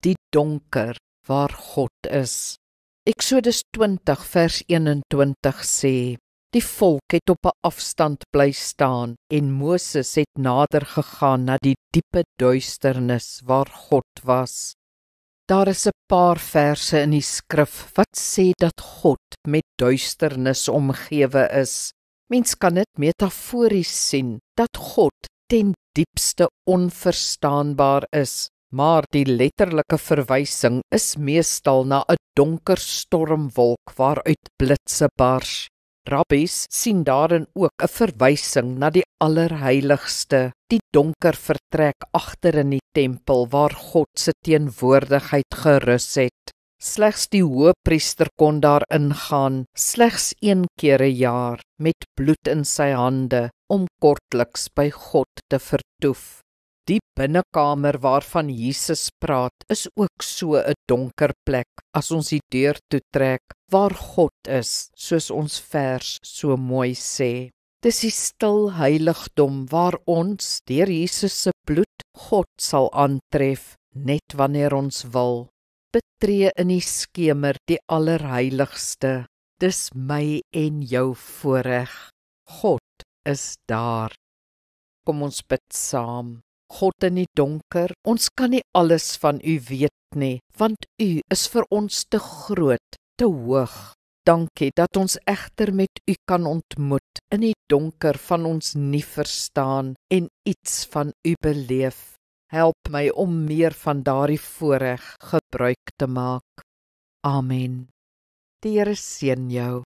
die donker waar God is. Eksodus 20 vers 21 sê, die volk het op 'n afstand bly staan en Moses het nader gegaan na die diepe duisternis waar God was. Daar is 'n paar verse in die skrif wat sê dat God met duisternis omgewe is. Mens kan dit metafories sien, dat God ten diepste onverstaanbaar is, maar die letterlike verwysing is meestal na 'n donker stormwolk waaruit blitse bars. Rabbies sien daarin ook 'n verwysing na die allerheiligste, die donker vertrek agter in die tempel waar God se teenwoordigheid gerus het. Slegs die hoëpriester kon daar ingaan, slegs een keer 'n jaar, met bloed in sy hande, om kortliks by God te vertoef. Die binnekamer waarvan Jesus praat, is ook so 'n donker plek, as ons die deur toetrek, waar God is, soos ons vers so mooi sê. Dis die stil heiligdom waar ons, deur Jesus se bloed, God sal aantref, net wanneer ons wil. Betree in die skemer die allerheiligste, dis my en jou voorreg. God is daar. Kom ons bid saam. God in die donker, ons kan nie alles van U weet nie, want U is vir ons te groot, te hoog. Dankie dat ons egter met U kan ontmoet, in die donker van ons nie verstaan en iets van U beleef. Help my om meer van daardie voorreg gebruik te maak. Amen. Die Here seën jou.